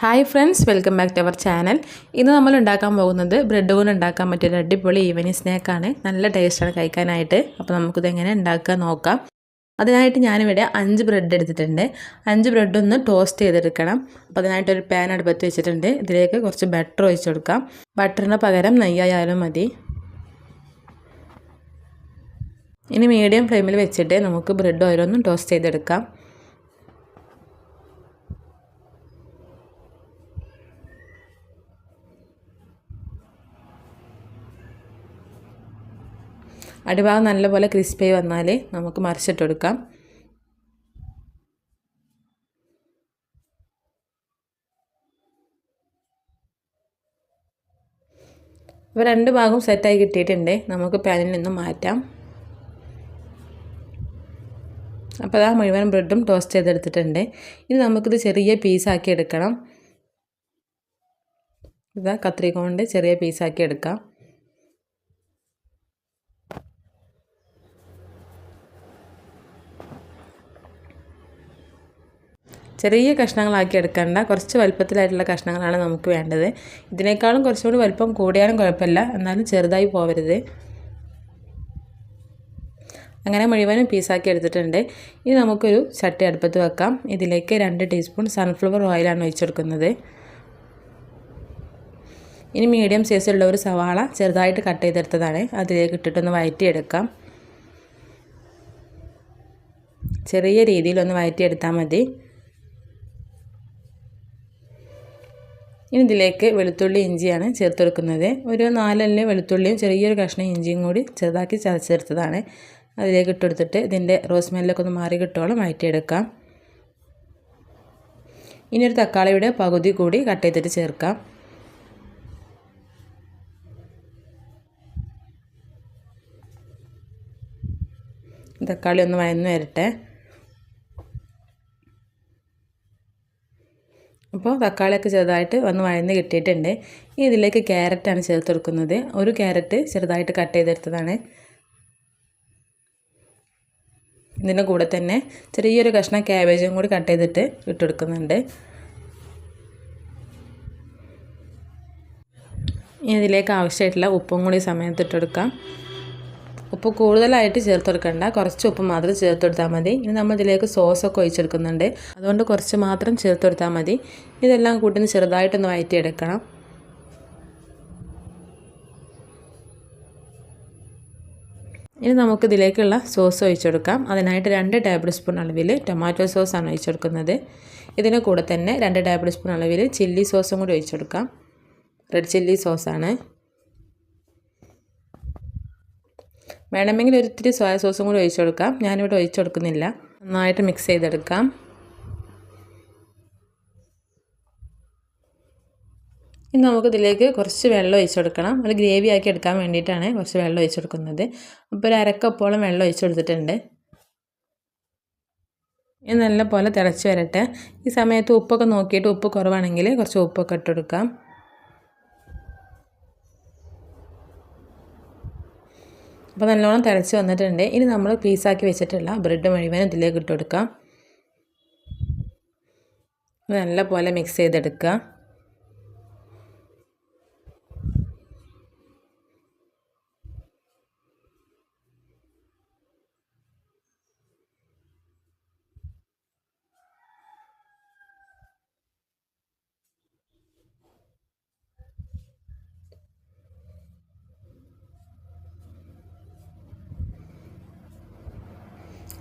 Hi friends, welcome back to our channel. ഇന്ന് നമ്മൾ ഉണ്ടാക്കാൻ പോകുന്നത് ബ്രെഡ് കൊണ്ട് ഉണ്ടാക്കാൻ പറ്റിയൊരു അടിപൊളി ഈവനിങ് സ്നാക്കാണ്. നല്ല ടേസ്റ്റാണ് കഴിക്കാനായിട്ട്. അപ്പോൾ നമുക്കിത് എങ്ങനെ ഉണ്ടാക്കാൻ നോക്കാം. അതിനായിട്ട് ഞാനിവിടെ 5 ബ്രെഡ് എടുത്തിട്ടുണ്ട്. 5 ബ്രെഡ് ഒന്ന് ടോസ്റ്റ് ചെയ്തെടുക്കണം. അപ്പോൾ അതിനായിട്ടൊരു പാൻ അടുപ്പത്ത് വെച്ചിട്ടുണ്ട്. ഇതിലേക്ക് കുറച്ച് ബട്ടർ ഒഴിച്ച് കൊടുക്കാം. ബട്ടറിന് പകരം നെയ്യായാലും മതി. ഇനി മീഡിയം ഫ്ലെയിമിൽ വെച്ചിട്ട് നമുക്ക് ബ്രെഡ് ഓരോന്നും ടോസ്റ്റ് ചെയ്തെടുക്കാം. അടിഭാഗം നല്ലപോലെ ക്രിസ്പി വന്നാൽ നമുക്ക് മറിച്ചിട്ട് കൊടുക്കാം. ഇപ്പോൾ 2 ഭാഗവും സെറ്റായി കിട്ടിയിട്ടുണ്ട്. നമുക്ക് പാനിൽ നിന്നും മാറ്റാം. അപ്പോൾ അതാ മുഴുവൻ ബ്രെഡും ടോസ്റ്റ് ചെയ്തെടുത്തിട്ടുണ്ട്. ഇനി നമുക്കിത് ചെറിയ പീസാക്കി എടുക്കണം. ഇതാ കത്രിക കൊണ്ട് ചെറിയ പീസാക്കി എടുക്കാം. ചെറിയ കഷ്ണങ്ങളാക്കി എടുക്കേണ്ട, കുറച്ച് വലുപ്പത്തിലായിട്ടുള്ള കഷ്ണങ്ങളാണ് നമുക്ക് വേണ്ടത്. ഇതിനേക്കാളും കുറച്ചുകൂടി വലുപ്പം കൂടിയാലും കുഴപ്പമില്ല, എന്നാലും ചെറുതായി പോവരുത്. അങ്ങനെ മുഴുവനും പീസാക്കി എടുത്തിട്ടുണ്ട്. ഇനി നമുക്കൊരു ചട്ടി അടുപ്പത്ത് വെക്കാം. ഇതിലേക്ക് 2 ടീസ്പൂൺ സൺഫ്ലവർ ഓയിലാണ് ഒഴിച്ചെടുക്കുന്നത്. ഇനി മീഡിയം സൈസുള്ള ഒരു സവാള ചെറുതായിട്ട് കട്ട് ചെയ്തെടുത്തതാണ്. അതിലേക്ക് ഇട്ടിട്ടൊന്ന് വഴറ്റിയെടുക്കാം. ചെറിയ രീതിയിലൊന്ന് വഴറ്റിയെടുത്താൽ മതി. ഇനി ഇതിലേക്ക് വെളുത്തുള്ളി ഇഞ്ചിയാണ് ചേർത്ത് കൊടുക്കുന്നത്. ഒരു 4 അല്ലി വെളുത്തുള്ളിയും ചെറിയൊരു കഷ്ണം ഇഞ്ചിയും കൂടി ചെറുതാക്കി ചതച്ചെടുത്തതാണ്. അതിലേക്ക് ഇട്ടെടുത്തിട്ട് ഇതിൻ്റെ റോസ് സ്മെല്ലൊക്കെ ഒന്ന് മാറി കിട്ടുവോളം വഴറ്റിയെടുക്കാം. ഇനി ഒരു തക്കാളിയുടെ പകുതി കൂടി കട്ട് ചെയ്തിട്ട് ചേർക്കാം. തക്കാളി ഒന്ന് വഴന്ന് വരട്ടെ. അപ്പോൾ തക്കാളിയൊക്കെ ചെറുതായിട്ട് വന്ന് വഴന്ന് കിട്ടിയിട്ടുണ്ട്. ഇനി ഇതിലേക്ക് ക്യാരറ്റാണ് ചേർത്ത് കൊടുക്കുന്നത്. ഒരു ക്യാരറ്റ് ചെറുതായിട്ട് കട്ട് ചെയ്തെടുത്തതാണ്. ഇതിൻ്റെ കൂടെ തന്നെ ചെറിയൊരു കഷ്ണം ക്യാബേജും കൂടി കട്ട് ചെയ്തിട്ട് ഇട്ടെടുക്കുന്നുണ്ട്. ഇനി ഇതിലേക്ക് ആവശ്യമായിട്ടുള്ള ഉപ്പും കൂടി സമയത്ത് ഇട്ടെടുക്കാം. ഉപ്പ് കൂടുതലായിട്ട് ചേർത്ത് കൊടുക്കണ്ട, കുറച്ച് ഉപ്പ് മാത്രം ചേർത്ത് കൊടുത്താൽ മതി. ഇനി നമ്മൾ ഇതിലേക്ക് സോസൊക്കെ ഒഴിച്ചെടുക്കുന്നുണ്ട്, അതുകൊണ്ട് കുറച്ച് മാത്രം ചേർത്ത് കൊടുത്താൽ മതി. ഇതെല്ലാം കൂട്ടി ചെറുതായിട്ടൊന്ന് വഴറ്റിയെടുക്കണം. ഇനി നമുക്ക് ഇതിലേക്കുള്ള സോസ് ഒഴിച്ചെടുക്കാം. അതിനായിട്ട് 2 ടേബിൾ സ്പൂൺ അളവിൽ ടൊമാറ്റോ സോസാണ് ഒഴിച്ചെടുക്കുന്നത്. ഇതിന് കൂടെ തന്നെ 2 ടേബിൾ സ്പൂൺ അളവിൽ ചില്ലി സോസും കൂടി ഒഴിച്ചെടുക്കാം. Red chilli സോസാണ്. വേണമെങ്കിൽ ഒരിത്തിരി സോയ സോസും കൂടി ഒഴിച്ചു കൊടുക്കാം. ഞാനിവിടെ ഒഴിച്ചു കൊടുക്കുന്നില്ല. നന്നായിട്ട് മിക്സ് ചെയ്തെടുക്കാം. ഇനി നമുക്കിതിലേക്ക് കുറച്ച് വെള്ളം ഒഴിച്ചു കൊടുക്കണം. ഒരു ഗ്രേവി ആക്കി എടുക്കാൻ വേണ്ടിയിട്ടാണ് കുറച്ച് വെള്ളം ഒഴിച്ചു കൊടുക്കുന്നത്. അപ്പോൾ ഒരു അരക്കപ്പോളം വെള്ളം ഒഴിച്ചു കൊടുത്തിട്ടുണ്ട്. ഇനി നല്ലപോലെ തിളച്ച് വരട്ടെ. ഈ സമയത്ത് ഉപ്പൊക്കെ നോക്കിയിട്ട് ഉപ്പ് കുറവാണെങ്കിൽ കുറച്ച് ഉപ്പൊക്കെ ഇട്ട് കൊടുക്കാം. അപ്പോൾ നല്ലോണം തിളച്ച് വന്നിട്ടുണ്ട്. ഇനി നമ്മൾ പീസാക്കി വെച്ചിട്ടുള്ള ബ്രെഡ് മുഴുവൻ ഇതിലേക്ക് ഇട്ട് കൊടുക്കാം. നല്ല പോലെ മിക്സ് ചെയ്തെടുക്കുക.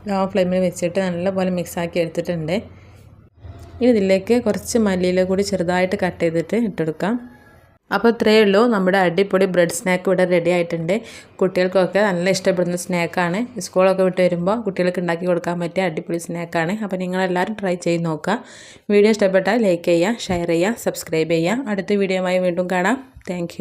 ലോ ഫ്ലെയിമിൽ വെച്ചിട്ട് നല്ലപോലെ മിക്സാക്കി എടുത്തിട്ടുണ്ട്. ഇനി ഇതിലേക്ക് കുറച്ച് മല്ലിയില കൂടി ചെറുതായിട്ട് കട്ട് ചെയ്തിട്ട് ഇട്ടെടുക്കാം. അപ്പോൾ ഇത്രയേ ഉള്ളൂ, നമ്മുടെ അടിപൊളി ബ്രെഡ് സ്നാക്ക് ഇവിടെ റെഡി ആയിട്ടുണ്ട്. കുട്ടികൾക്കൊക്കെ നല്ല ഇഷ്ടപ്പെടുന്ന സ്നാക്കാണ്. സ്കൂളൊക്കെ വിട്ട് വരുമ്പോൾ കുട്ടികൾക്ക് ഉണ്ടാക്കി കൊടുക്കാൻ പറ്റിയ അടിപൊളി സ്നാക്കാണ്. അപ്പോൾ നിങ്ങളെല്ലാവരും ട്രൈ ചെയ്ത് നോക്കുക. വീഡിയോ ഇഷ്ടപ്പെട്ടാൽ ലൈക്ക് ചെയ്യുക, ഷെയർ ചെയ്യുക, സബ്സ്ക്രൈബ് ചെയ്യുക. അടുത്ത വീഡിയോയുമായി വീണ്ടും കാണാം. താങ്ക്